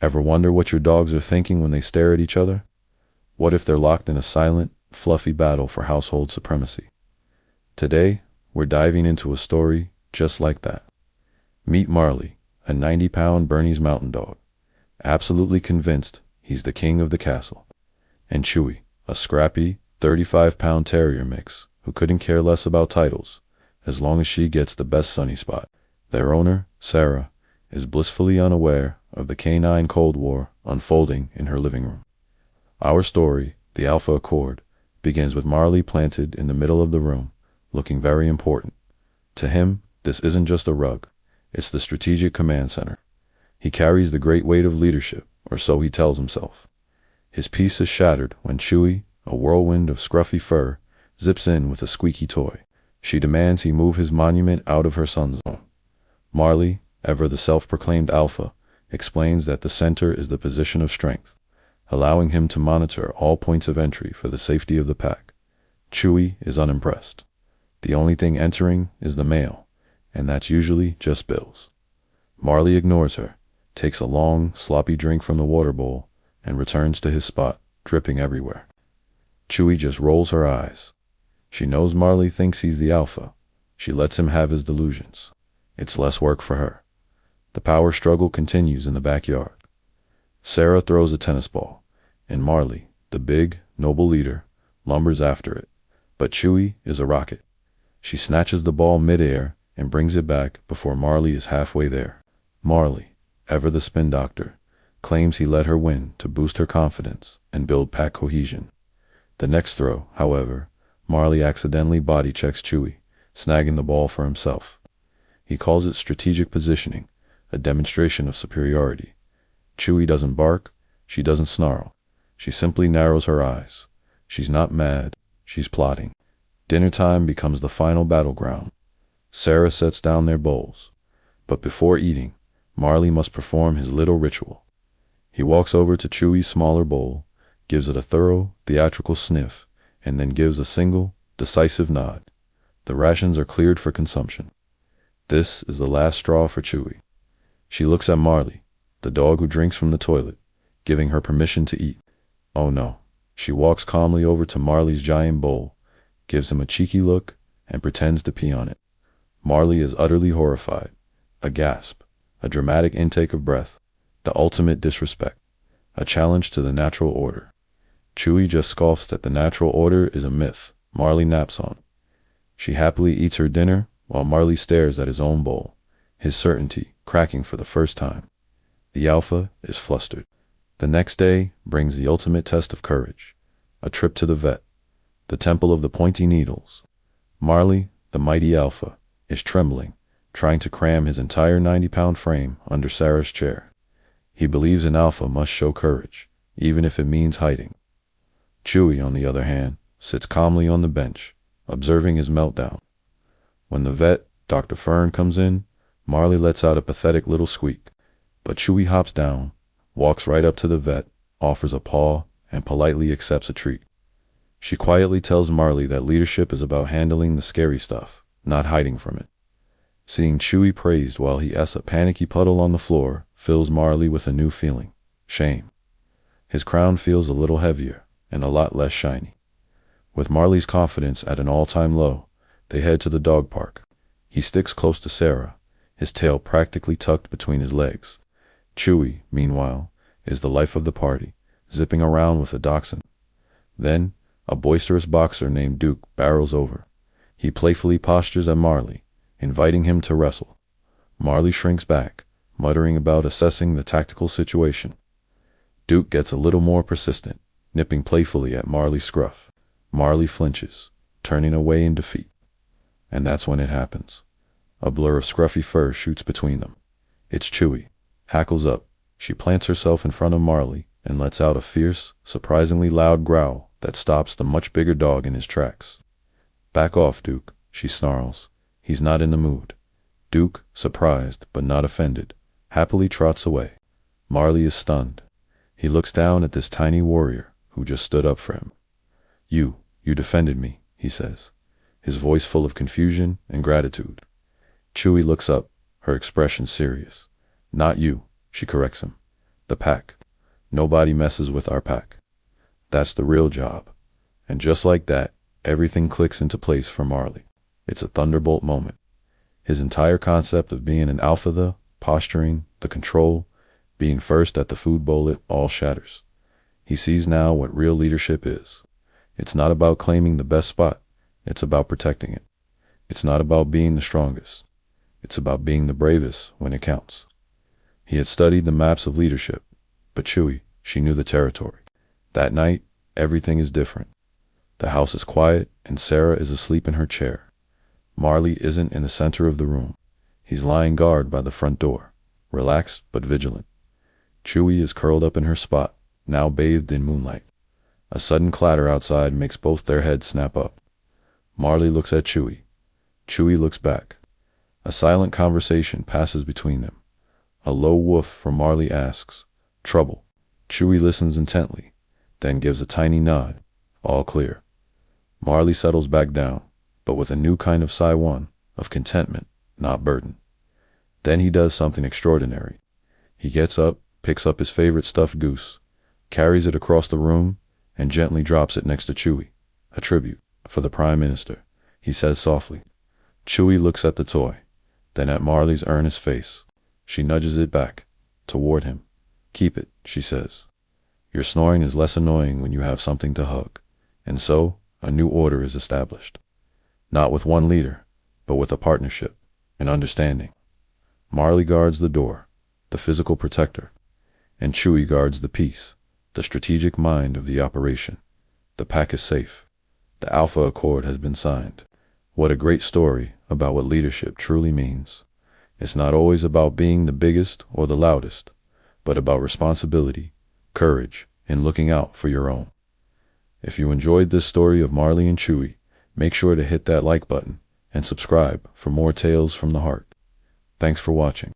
Ever wonder what your dogs are thinking when they stare at each other? What if they're locked in a silent, fluffy battle for household supremacy? Today, we're diving into a story just like that. Meet Marley, a 90-pound Bernese mountain dog, absolutely convinced he's the king of the castle. And Chewie, a scrappy, 35-pound terrier mix who couldn't care less about titles as long as she gets the best sunny spot. Their owner, Sarah, is blissfully unaware of the canine Cold War unfolding in her living room. Our story, The Alpha Accord, begins with Marley planted in the middle of the room, looking very important. To him, this isn't just a rug, it's the strategic command center. He carries the great weight of leadership, or so he tells himself. His peace is shattered when Chewie, a whirlwind of scruffy fur, zips in with a squeaky toy. She demands he move his monument out of her son's zone. Marley, ever the self-proclaimed alpha, explains that the center is the position of strength, allowing him to monitor all points of entry for the safety of the pack. Chewie is unimpressed. The only thing entering is the mail, and that's usually just bills. Marley ignores her, takes a long, sloppy drink from the water bowl, and returns to his spot, dripping everywhere. Chewie just rolls her eyes. She knows Marley thinks he's the alpha. She lets him have his delusions. It's less work for her. The power struggle continues in the backyard. Sarah throws a tennis ball, and Marley, the big, noble leader, lumbers after it. But Chewie is a rocket. She snatches the ball midair and brings it back before Marley is halfway there. Marley, ever the spin doctor, claims he let her win to boost her confidence and build pack cohesion. The next throw, however, Marley accidentally body checks Chewie, snagging the ball for himself. He calls it strategic positioning, a demonstration of superiority. Chewie doesn't bark, she doesn't snarl. She simply narrows her eyes. She's not mad, she's plotting. Dinner time becomes the final battleground. Sarah sets down their bowls. But before eating, Marley must perform his little ritual. He walks over to Chewie's smaller bowl, gives it a thorough, theatrical sniff, and then gives a single, decisive nod. The rations are cleared for consumption. This is the last straw for Chewie. She looks at Marley, the dog who drinks from the toilet, giving her permission to eat. Oh no. She walks calmly over to Marley's giant bowl, gives him a cheeky look, and pretends to pee on it. Marley is utterly horrified. A gasp, a dramatic intake of breath, the ultimate disrespect, a challenge to the natural order. Chewie just scoffs that the natural order is a myth Marley naps on. She happily eats her dinner while Marley stares at his own bowl, his certainty cracking for the first time. The alpha is flustered. The next day brings the ultimate test of courage, a trip to the vet, the temple of the pointy needles. Marley, the mighty alpha, is trembling, trying to cram his entire 90-pound frame under Sarah's chair. He believes an alpha must show courage, even if it means hiding. Chewie, on the other hand, sits calmly on the bench, observing his meltdown. When the vet, Dr. Fern, comes in, Marley lets out a pathetic little squeak. But Chewie hops down, walks right up to the vet, offers a paw, and politely accepts a treat. She quietly tells Marley that leadership is about handling the scary stuff, not hiding from it. Seeing Chewie praised while he eats a panicky puddle on the floor fills Marley with a new feeling, shame. His crown feels a little heavier and a lot less shiny. With Marley's confidence at an all-time low, they head to the dog park. He sticks close to Sarah, his tail practically tucked between his legs. Chewie, meanwhile, is the life of the party, zipping around with a dachshund. Then, a boisterous boxer named Duke barrels over. He playfully postures at Marley, inviting him to wrestle. Marley shrinks back, muttering about assessing the tactical situation. Duke gets a little more persistent, nipping playfully at Marley's scruff. Marley flinches, turning away in defeat. And that's when it happens. A blur of scruffy fur shoots between them. It's Chewie. Hackles up, she plants herself in front of Marley and lets out a fierce, surprisingly loud growl that stops the much bigger dog in his tracks. Back off, Duke, she snarls. He's not in the mood. Duke, surprised but not offended, happily trots away. Marley is stunned. He looks down at this tiny warrior who just stood up for him. You defended me, he says, his voice full of confusion and gratitude. Chewie looks up, her expression serious. Not you, she corrects him. The pack. Nobody messes with our pack. That's the real job. And just like that, everything clicks into place for Marley. It's a thunderbolt moment. His entire concept of being an alpha, the posturing, the control, being first at the food bowl, it all shatters. He sees now what real leadership is. It's not about claiming the best spot. It's about protecting it. It's not about being the strongest. It's about being the bravest when it counts. He had studied the maps of leadership, but Chewie, she knew the territory. That night, everything is different. The house is quiet, and Sarah is asleep in her chair. Marley isn't in the center of the room. He's lying guard by the front door, relaxed but vigilant. Chewie is curled up in her spot, now bathed in moonlight. A sudden clatter outside makes both their heads snap up. Marley looks at Chewie. Chewie looks back. A silent conversation passes between them. A low woof from Marley asks, "Trouble?" Chewie listens intently, then gives a tiny nod. All clear. Marley settles back down, but with a new kind of sigh, one of contentment, not burden. Then he does something extraordinary. He gets up, picks up his favorite stuffed goose, carries it across the room, and gently drops it next to Chewie. "A tribute for the Prime Minister," he says softly. Chewie looks at the toy, then at Marley's earnest face. She nudges it back, toward him. "Keep it," she says. "Your snoring is less annoying when you have something to hug." And so, a new order is established. Not with one leader, but with a partnership, an understanding. Marley guards the door, the physical protector, and Chewie guards the peace, the strategic mind of the operation. The pack is safe. The Alpha Accord has been signed. What a great story about what leadership truly means. It's not always about being the biggest or the loudest, but about responsibility, courage, and looking out for your own. If you enjoyed this story of Marley and Chewie, make sure to hit that like button and subscribe for more tales from the heart. Thanks for watching.